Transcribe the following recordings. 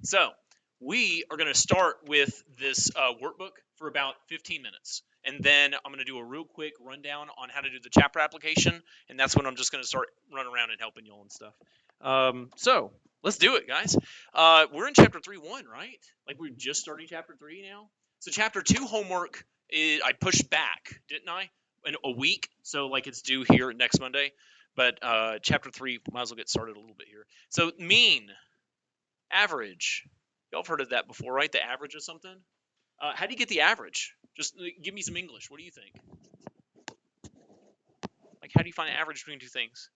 So we are going to start with this workbook for about 15 minutes. And then I'm going to do a real quick rundown on how to do the chapter application. And that's when I'm just going to start running around and helping y'all and stuff. So let's do it, guys. We're in chapter 3.1, right? Like we're just starting chapter 3 now. So chapter 2 homework, I pushed back, didn't I? In a week. So like it's due here next Monday. But chapter 3, might as well get started a little bit here. So mean, average. Y'all have heard of that before, right? The average of something. How do you get the average? Just give me some English. What do you think? Like, how do you find the average between two things?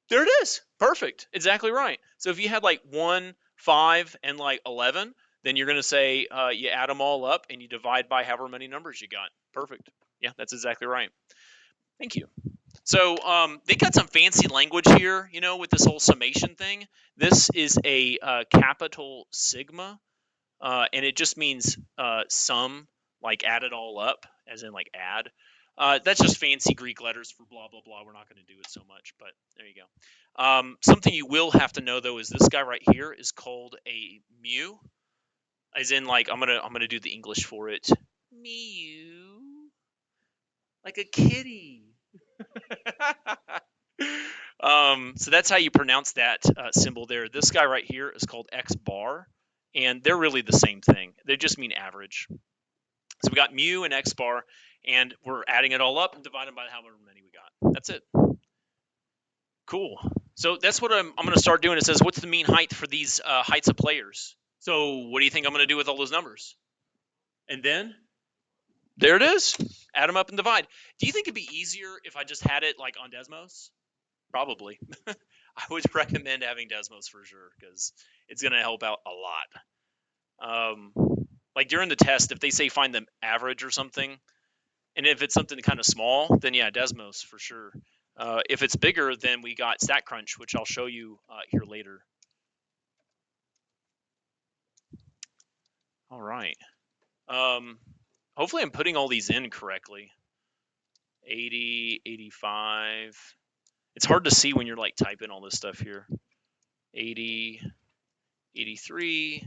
There it is. Perfect. Exactly right. So if you had like 1, 5, and like 11, then you're going to say you add them all up and you divide by however many numbers you got. Perfect. Yeah, that's exactly right. Thank you. So they got some fancy language here, with this whole summation thing. This is a capital sigma, and it just means sum, like add it all up, as in like add. That's just fancy Greek letters for blah blah blah. We're not going to do it so much, but there you go. Something you will have to know though is this guy right here is called a mu, as in like I'm gonna do the English for it. Mew, like a kitty. So that's how you pronounce that symbol there. This guy right here is called X bar, and they're really the same thing. They just mean average. So we got mu and X bar, and we're adding it all up and dividing by however many we got. That's it. Cool. So that's what I'm going to start doing. It says, what's the mean height for these heights of players? So what do you think I'm going to do with all those numbers? And then there it is. Add them up and divide. Do you think it'd be easier if I just had it like on Desmos? Probably. I would recommend having Desmos for sure because it's going to help out a lot. Like during the test, if they say find the average or something, and if it's something kind of small, then yeah, Desmos for sure. If it's bigger, then we got StatCrunch, which I'll show you here later. All right. Hopefully I'm putting all these in correctly. 80, 85. It's hard to see when you're like typing all this stuff here. 80, 83.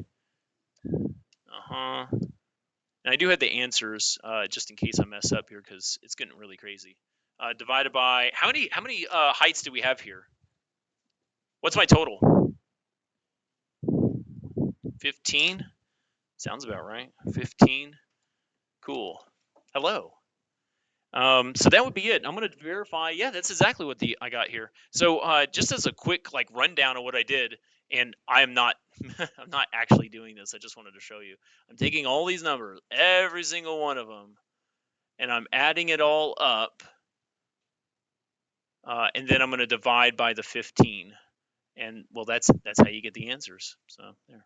Uh-huh. And I do have the answers just in case I mess up here because it's getting really crazy. Divided by how many heights do we have here? What's my total? 15. Sounds about right. 15. Cool. Hello. So that would be it. I'm going to verify. Yeah, that's exactly what I got here. So just as a quick like rundown of what I did, and I am not I'm not actually doing this. I just wanted to show you. I'm taking all these numbers, every single one of them, and I'm adding it all up, and then I'm going to divide by the 15. And well, that's how you get the answers. So there.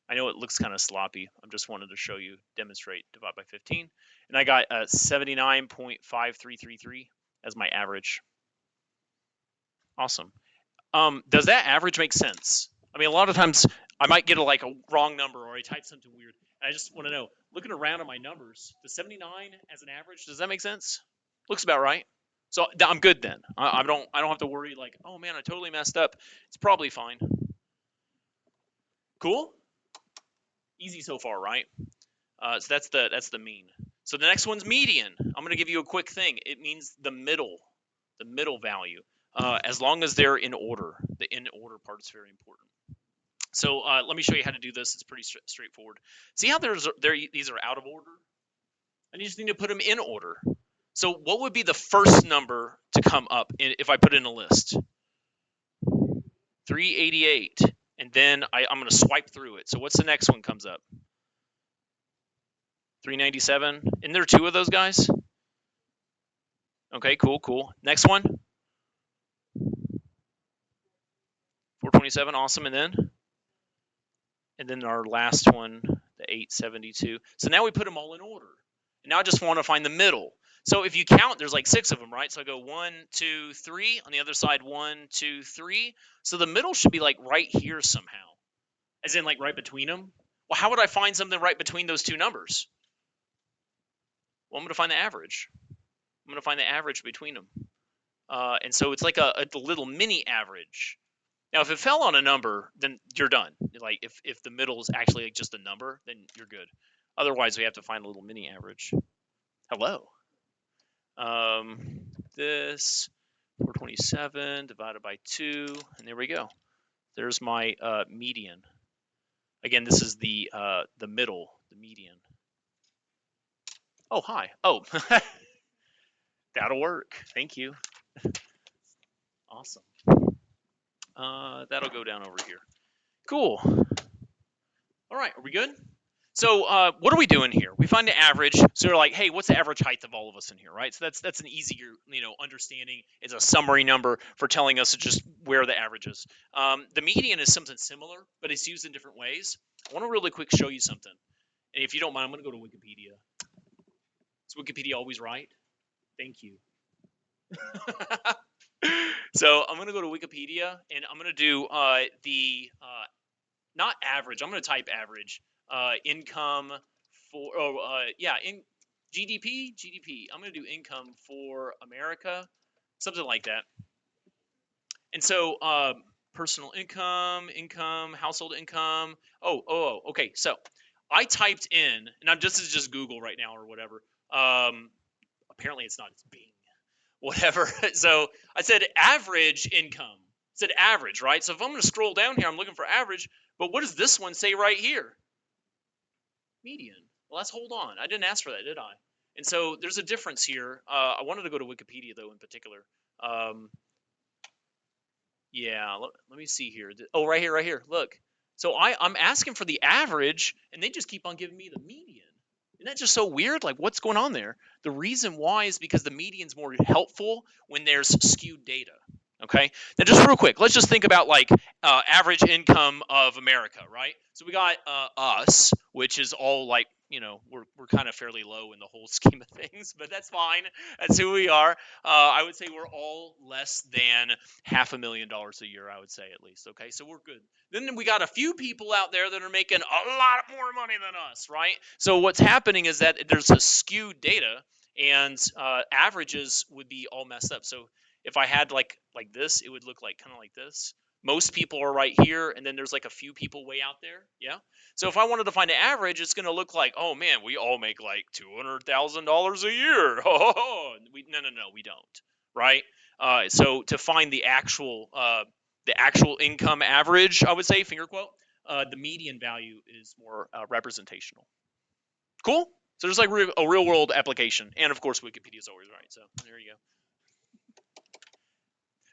I know it looks kind of sloppy. I'm just wanted to show you, demonstrate, divide by 15. And I got 79.5333 as my average. Awesome. Does that average make sense? I mean, a lot of times I might get a wrong number or I type something weird. And I just want to know, looking around at my numbers, the 79 as an average, does that make sense? Looks about right. So I'm good then. I don't have to worry like, oh man, I totally messed up. It's probably fine. Cool. Easy so far, right? So that's the mean. So the next one's median. I'm going to give you a quick thing. It means the middle value. As long as they're in order. The in order part is very important. So let me show you how to do this. It's pretty straightforward. See how these are out of order? And you just need to put them in order. So what would be the first number to come up if I put in a list? 388. And then I'm going to swipe through it. So what's the next one comes up? 397. Isn't there two of those guys? Okay, cool. Next one. 427, awesome. And then our last one, the 872. So now we put them all in order. And now I just want to find the middle. So if you count, there's like 6 of them, right? So I go 1, 2, 3. On the other side, 1, 2, 3. So the middle should be like right here somehow. As in like right between them. Well, how would I find something right between those two numbers? Well, I'm going to find the average. I'm going to find the average between them. And so it's like a little mini average. Now, if it fell on a number, then you're done. Like if the middle is actually like just a number, then you're good. Otherwise, we have to find a little mini average. Hello. This 427 divided by 2, and there we go. There's my median. Again, this is the middle, the median. Oh, hi. Oh, that'll work. Thank you. Awesome. That'll go down over here. Cool. All right, are we good? So what are we doing here? We find the average. So you're like, hey, what's the average height of all of us in here, right? So that's an easier, understanding. It's a summary number for telling us just where the average is. The median is something similar, but it's used in different ways. I want to really quick show you something. And if you don't mind, I'm going to go to Wikipedia. Is Wikipedia always right? Thank you. So I'm going to go to Wikipedia, and I'm going to do not average. I'm going to type average. Income for in GDP. I'm going to do income for America, something like that. And so personal income, household income. Okay. So I typed in, and this is just Google right now or whatever. Apparently it's not. It's Bing, whatever. So I said average income. It said average, right? So if I'm going to scroll down here, I'm looking for average. But what does this one say right here? Median. Well, let's hold on. I didn't ask for that, did I? And so there's a difference here. I wanted to go to Wikipedia, though, in particular. Yeah, let me see here. Oh, right here. Look. So I'm asking for the average, and they just keep on giving me the median. Isn't that just so weird? Like, what's going on there? The reason why is because the median's more helpful when there's skewed data. Okay. Now, just real quick, let's just think about like average income of America, right? So we got us, which is all like, we're kind of fairly low in the whole scheme of things, but that's fine. That's who we are. I would say we're all less than $500,000 a year. I would say at least. Okay, so we're good. Then we got a few people out there that are making a lot more money than us, right? So what's happening is that there's a skewed data, and averages would be all messed up. So if I had like this, it would look like kind of like this. Most people are right here, and then there's like a few people way out there. Yeah. So if I wanted to find an average, it's going to look like, oh man, we all make like $200,000 a year. No, we don't. Right. So to find the actual income average, I would say, finger quote, the median value is more representational. Cool. So there's like a real world application, and of course Wikipedia is always right. So there you go.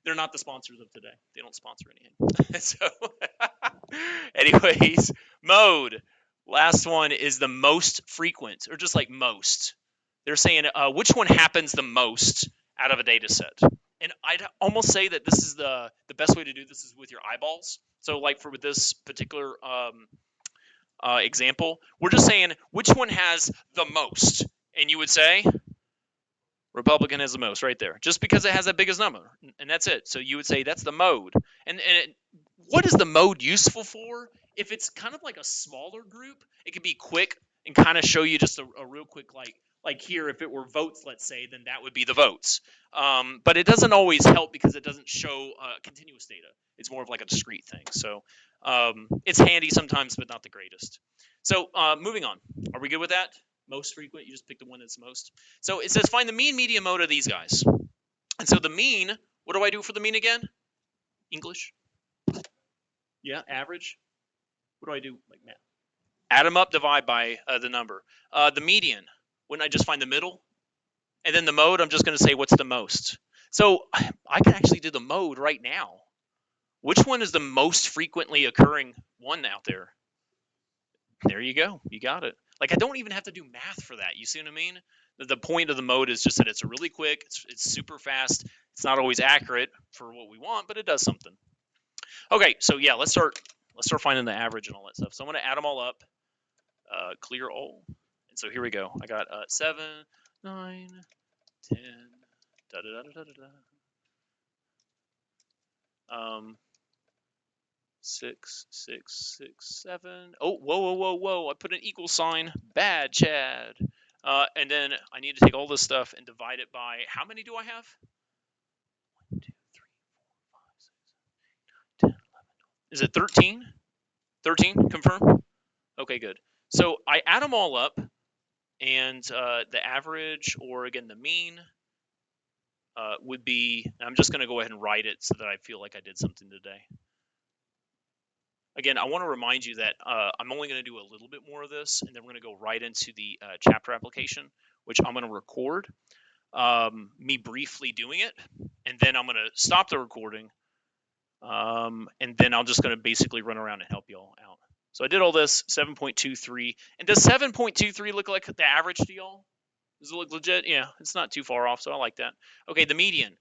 They're not the sponsors of today. They don't sponsor anything. So, anyways, mode. Last one is the most frequent, or just like most. They're saying which one happens the most out of a data set. And I'd almost say that this is the best way to do this is with your eyeballs. So like with this particular example, we're just saying which one has the most. And you would say Republican has the most right there, just because it has the biggest number, and that's it. So you would say that's the mode. And what is the mode useful for? If it's kind of like a smaller group, it could be quick and kind of show you just a real quick like here, if it were votes, let's say, then that would be the votes. But it doesn't always help because it doesn't show continuous data. It's more of like a discrete thing. So it's handy sometimes, but not the greatest. So moving on. Are we good with that? Most frequent, you just pick the one that's most. So it says find the mean, median, mode of these guys. And so the mean, what do I do for the mean again? English? Yeah, average. What do I do? Like math. Add them up, divide by the number. The median, wouldn't I just find the middle? And then the mode, I'm just going to say what's the most. So I can actually do the mode right now. Which one is the most frequently occurring one out there? There you go. You got it. Like I don't even have to do math for that. You see what I mean? The point of the mode is just that it's really quick. It's super fast. It's not always accurate for what we want, but it does something. Okay, so yeah, let's start finding the average and all that stuff. So I'm going to add them all up. Clear all. And so here we go. I got 7, 9, 10. Da da da da da da. 6, 6, 6, 7. Oh, whoa. I put an equal sign. Bad, Chad. And then I need to take all this stuff and divide it by, how many do I have? 1, 2, 3, 4, 5, 6, 7, 8, 9, 10, Is it 13? 13, confirm? Okay, good. So I add them all up, and the average, or again, the mean, would be, I'm just going to go ahead and write it so that I feel like I did something today. Again, I want to remind you that I'm only going to do a little bit more of this, and then we're going to go right into the chapter application, which I'm going to record me briefly doing it, and then I'm going to stop the recording, and then I'm just going to basically run around and help you all out. So I did all this, 7.23, and does 7.23 look like the average to y'all? Does it look legit? Yeah, it's not too far off, so I like that. Okay, the median.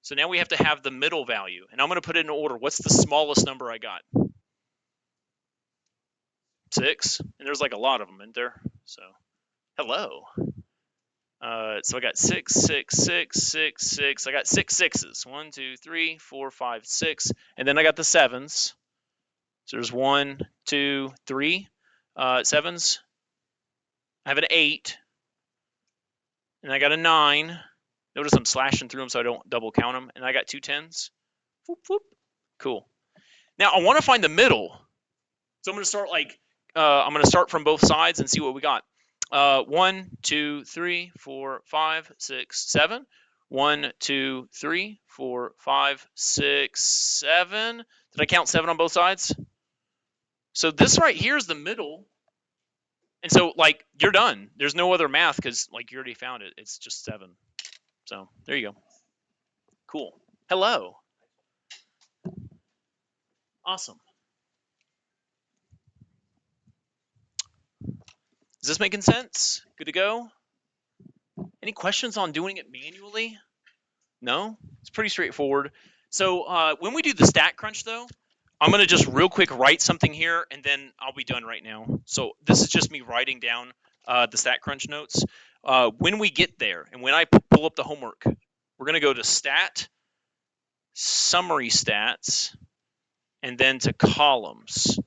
So now we have to have the middle value, and I'm going to put it in order. What's the smallest number I got? 6, and there's like a lot of them in there. So, hello. So I got 6, 6, 6, 6, 6. I got 6 sixes. 1, 2, 3, 4, 5, 6, and then I got the 7s. So there's 1, 2, 3 7s. I have an 8, and I got a 9. Notice I'm slashing through them so I don't double count them, and I got 2 10s. Whoop, whoop. Cool. Now I want to find the middle, so I'm going to start I'm going to start from both sides and see what we got. 1, 2, 3, 4, 5, 6, 7. 1, 2, 3, 4, 5, 6, 7. Did I count 7 on both sides? So this right here is the middle. And so, like, you're done. There's no other math because, like, you already found it. It's just 7. So there you go. Cool. Hello. Awesome. Is this making sense? Good to go? Any questions on doing it manually? No? It's pretty straightforward. So when we do the stat crunch, though, I'm going to just real quick write something here, and then I'll be done right now. So this is just me writing down the stat crunch notes. When we get there, and when I pull up the homework, we're going to go to stat, summary stats, and then to columns.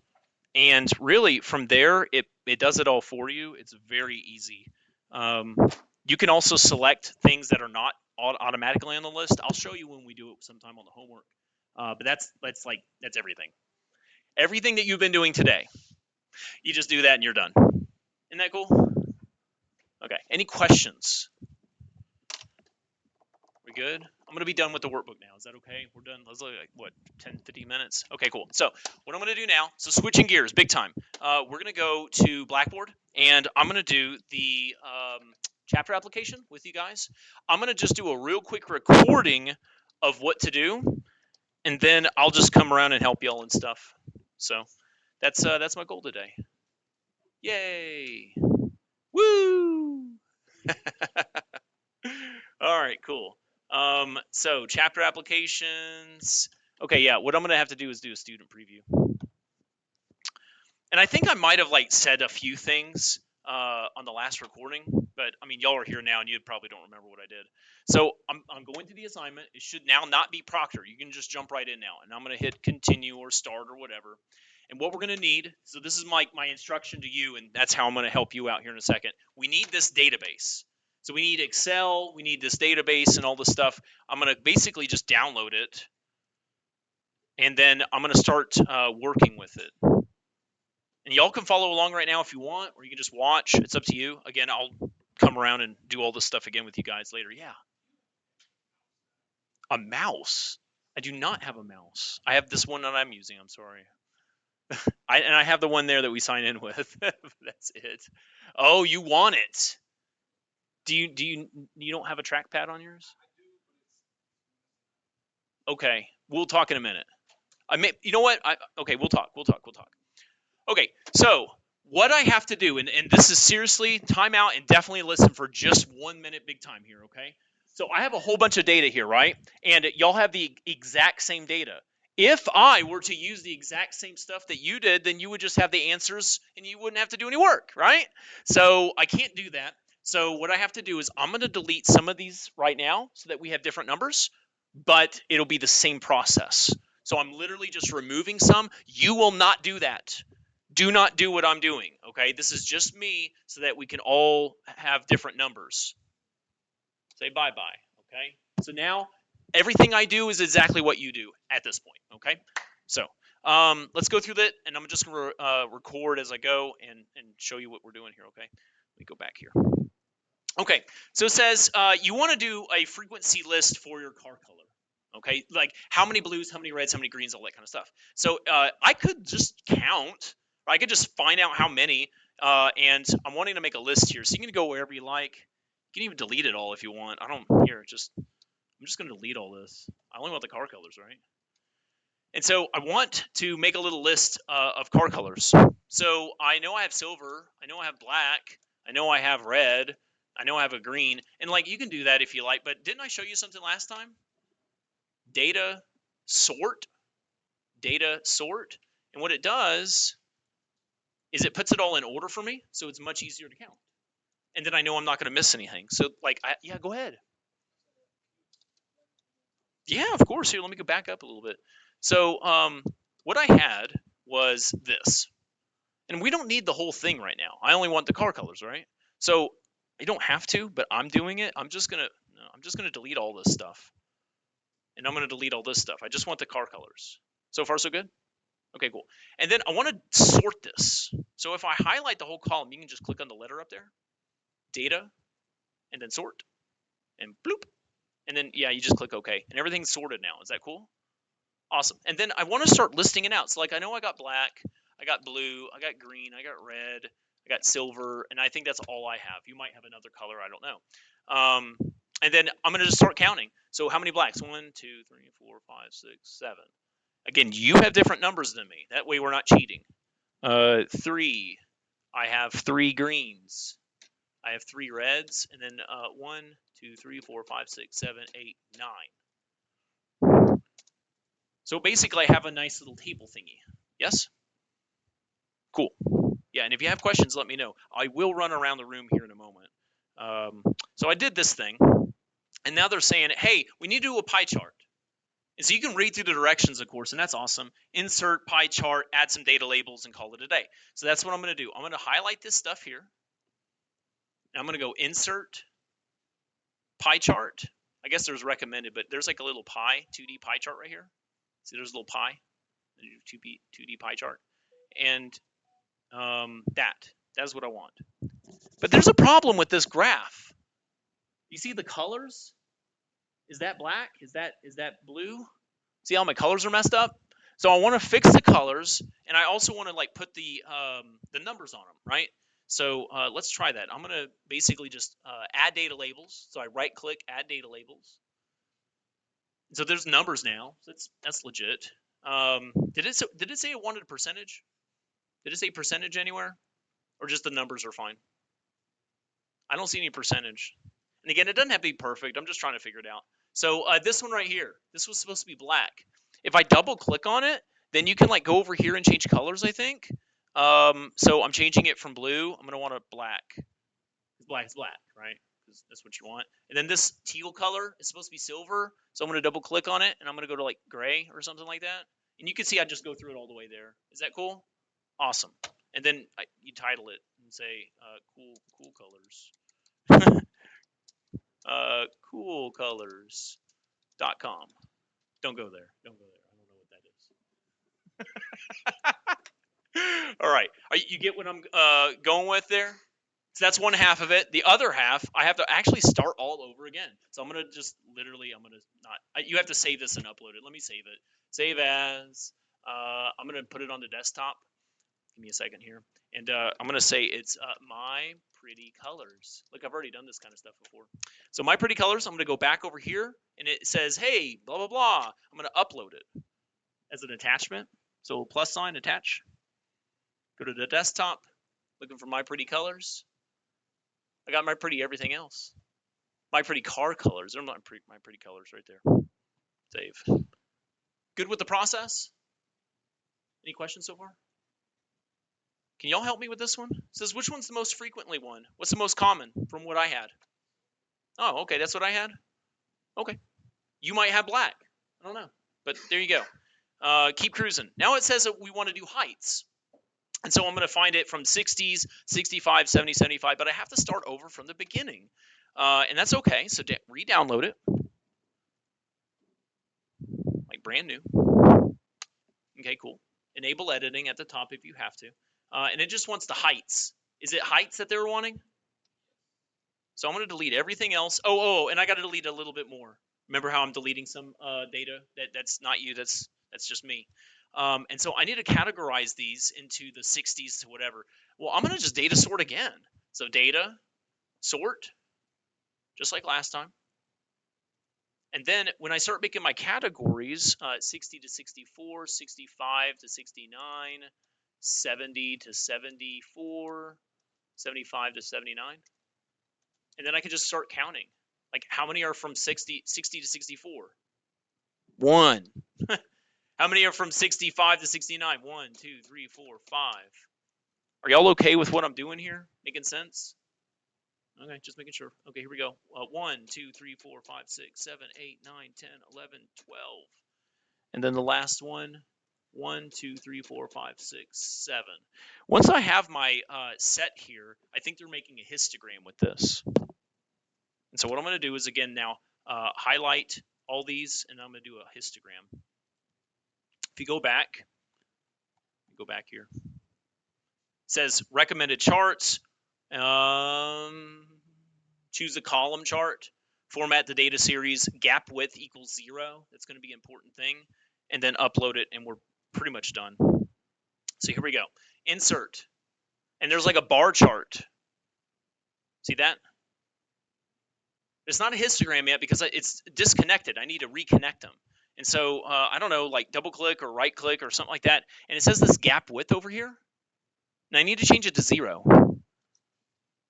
And really, from there, it does it all for you. It's very easy. You can also select things that are not automatically on the list. I'll show you when we do it sometime on the homework. But that's everything. Everything that you've been doing today. You just do that and you're done. Isn't that cool? Okay. Any questions? We good? I'm going to be done with the workbook now. Is that okay? We're done. Let's look like, what, 10, 15 minutes? Okay, cool. So what I'm going to do now, so switching gears, big time. We're going to go to Blackboard, and I'm going to do the chapter application with you guys. I'm going to just do a real quick recording of what to do, and then I'll just come around and help y'all and stuff. So that's my goal today. Yay! Woo! All right, cool. So chapter applications. Okay, yeah, what I'm gonna have to do is do a student preview. And I think I might have said a few things on the last recording, but I mean, y'all are here now and you probably don't remember what I did. So I'm going to the assignment. It should now not be Proctor. You can just jump right in now, and I'm gonna hit continue or start or whatever. And what we're gonna need, so this is my instruction to you, and that's how I'm gonna help you out here in a second. We need this database. So we need Excel, we need this database and all this stuff. I'm gonna basically just download it, and then I'm gonna start working with it. And y'all can follow along right now if you want, or you can just watch. It's up to you. Again, I'll come around and do all this stuff again with you guys later. Yeah. A mouse? I do not have a mouse. I have this one that I'm using. I'm sorry. And I have the one there that we sign in with. That's it. Oh, you want it? Do you don't have a trackpad on yours? Okay, we'll talk in a minute. You know what? Okay, we'll talk. Okay, so what I have to do, and this is seriously time out and definitely listen for just 1 minute, big time here, okay? So I have a whole bunch of data here, right? And y'all have the exact same data. If I were to use the exact same stuff that you did, then you would just have the answers and you wouldn't have to do any work, right? So I can't do that. So what I have to do is I'm going to delete some of these right now so that we have different numbers, but it'll be the same process. So I'm literally just removing some. You will not do that. Do not do what I'm doing, okay? This is just me so that we can all have different numbers. Say bye-bye, okay? So now everything I do is exactly what you do at this point, okay? So Let's go through that, and I'm just going to record as I go and show you what we're doing here, okay? Let me go back here. Okay, so it says you want to do a frequency list for your car color. Okay, like how many blues, how many reds, how many greens, all that kind of stuff. So I could just count, or I could just find out how many, and I'm wanting to make a list here. So you can go wherever you like. You can even delete it all if you want. I'm just going to delete all this. I only want the car colors, right? And so I want to make a little list of car colors. So I know I have silver, I know I have black, I know I have red, I know I have a green, and like you can do that if you like, but didn't I show you something last time? Data sort, and what it does is it puts it all in order for me, so it's much easier to count. And then I know I'm not going to miss anything. So like, yeah, go ahead. Yeah, of course. Here, let me go back up a little bit. So what I had was this. And we don't need the whole thing right now. I only want the car colors, right? So you don't have to, but I'm doing it. I'm just gonna delete all this stuff. And I'm gonna delete all this stuff. I just want the car colors. So far, so good? Okay, cool. And then I want to sort this. So if I highlight the whole column, you can just click on the letter up there, data, and then sort, and bloop. And then, yeah, you just click OK. And everything's sorted now. Is that cool? Awesome. And then I want to start listing it out. So like I know I got black, I got blue, I got green, I got red, I got silver, and I think that's all I have. You might have another color, I don't know. And then I'm going to just start counting. So how many blacks? 1, 2, 3, 4, 5, 6, 7. Again, you have different numbers than me. That way we're not cheating. 3. I have 3 greens. I have 3 reds, and then 1, 2, 3, 4, 5, 6, 7, 8, 9. So basically, I have a nice little table thingy. Yes? Cool. Yeah, and if you have questions, let me know. I will run around the room here in a moment. So I did this thing, and now they're saying, hey, we need to do a pie chart. And so you can read through the directions, of course, and that's awesome. Insert pie chart, add some data labels, and call it a day. So that's what I'm going to do. I'm going to highlight this stuff here. I'm going to go insert pie chart. I guess there's recommended, but there's like a little pie, 2D pie chart right here. See, there's a little pie, 2D pie chart. And that is what I want. But there's a problem with this graph. You see the colors? Is that black? Is that blue? See how my colors are messed up? So I want to fix the colors, and I also want to like put the numbers on them, right? So let's try that. I'm gonna basically just add data labels. So I right click, add data labels. So there's numbers now. So that's legit. Did it say it wanted a percentage? Did it say percentage anywhere, or just the numbers are fine? I don't see any percentage. And again, it doesn't have to be perfect. I'm just trying to figure it out. So this one right here, this was supposed to be black. If I double click on it, then you can like go over here and change colors, I think. So I'm changing it from blue. I'm going to want a black. Black is black, right? Because that's what you want. And then this teal color is supposed to be silver. So I'm going to double click on it, and I'm going to go to like gray or something like that. And you can see I just go through it all the way there. Is that cool? Awesome. And then you title it and say cool colors. Coolcolors.com. Don't go there. Don't go there. I don't know what that is. All right. You get what I'm going with there? So that's one half of it. The other half, I have to actually start all over again. So I'm going to just literally, I'm going to not, you have to save this and upload it. Let me save it. Save as, I'm going to put it on the desktop. Give me a second here. And I'm going to say it's My Pretty Colors. Look, I've already done this kind of stuff before. So My Pretty Colors, I'm going to go back over here, and it says, hey, blah, blah, blah. I'm going to upload it as an attachment. So plus sign, attach. Go to the desktop, looking for My Pretty Colors. I got My Pretty everything else. My Pretty Car Colors. They're My Pretty Colors right there. Save. Good with the process? Any questions so far? Can y'all help me with this one? It says, which one's the most frequently one? What's the most common from what I had? Oh, okay, that's what I had? Okay. You might have black. I don't know. But there you go. Keep cruising. Now it says that we want to do heights. And so I'm going to find it from 60s, 65, 70, 75, but I have to start over from the beginning. And that's okay. So re-download it. Like brand new. Okay, cool. enable editing at the top if you have to. And it just wants the heights. Is it heights that they were wanting? So I'm going to delete everything else. And I got to delete a little bit more. Remember how I'm deleting some data? That's not you. That's just me. And so I need to categorize these into the 60s to whatever. Well, I'm going to just data sort again. So data sort, just like last time. And then when I start making my categories, 60 to 64, 65 to 69, 70 to 74, 75 to 79. And then I can just start counting. Like, how many are from 60 to 64? 1. How many are from 65 to 69? 1, 2, 3, 4, 5. Are y'all okay with what I'm doing here? Making sense? Okay, just making sure. Okay, here we go. 1, 2, 3, 4, 5, 6, 7, 8, 9, 10, 11, 12. And then the last one, 1, 2, 3, 4, 5, 6, 7. Once I have my set here, I think they're making a histogram with this. And so what I'm going to do is, again, now highlight all these, and I'm going to do a histogram. If you go back here. It says recommended charts. Choose a column chart. Format the data series. Gap width equals 0. That's going to be an important thing. And then upload it, and we're pretty much done. So here we go. Insert. And there's like a bar chart. See that? It's not a histogram yet because it's disconnected. I need to reconnect them. And so, I don't know, like double click or right click or something like that. And it says this gap width over here. And I need to change it to 0.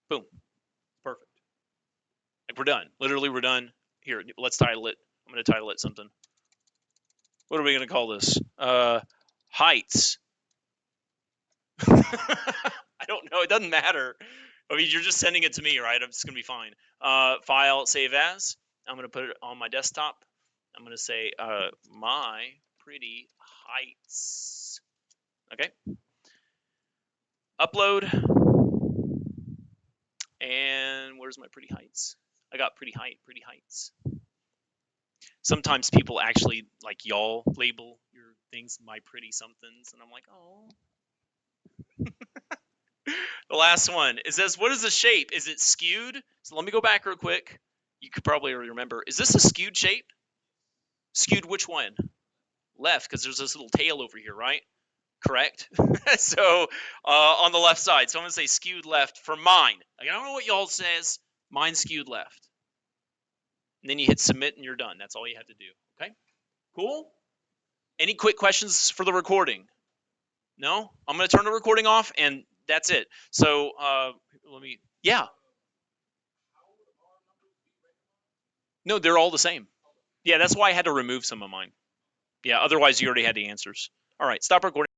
Boom. Perfect. Like, we're done. Literally, we're done. Here, let's title it. I'm going to title it something. What are we going to call this? Heights. I don't know. It doesn't matter. I mean, you're just sending it to me, right? It's going to be fine. File, save as. I'm going to put it on my desktop. I'm going to say my pretty heights. Okay. Upload. And where's my pretty heights? I got pretty heights. Sometimes people actually, like, y'all label your things my pretty somethings, and I'm like, oh. The last one, it says, what is the shape? Is it skewed? So let me go back real quick. You could probably remember. Is this a skewed shape? Skewed which one? Left, because there's this little tail over here, right? Correct. So on the left side. So I'm going to say skewed left for mine. Like, I don't know what y'all says. Mine skewed left. And then you hit submit and you're done. That's all you have to do. Okay? Cool? Any quick questions for the recording? No? I'm going to turn the recording off and that's it. So yeah. No, they're all the same. Yeah, that's why I had to remove some of mine. Yeah, otherwise you already had the answers. All right, stop recording.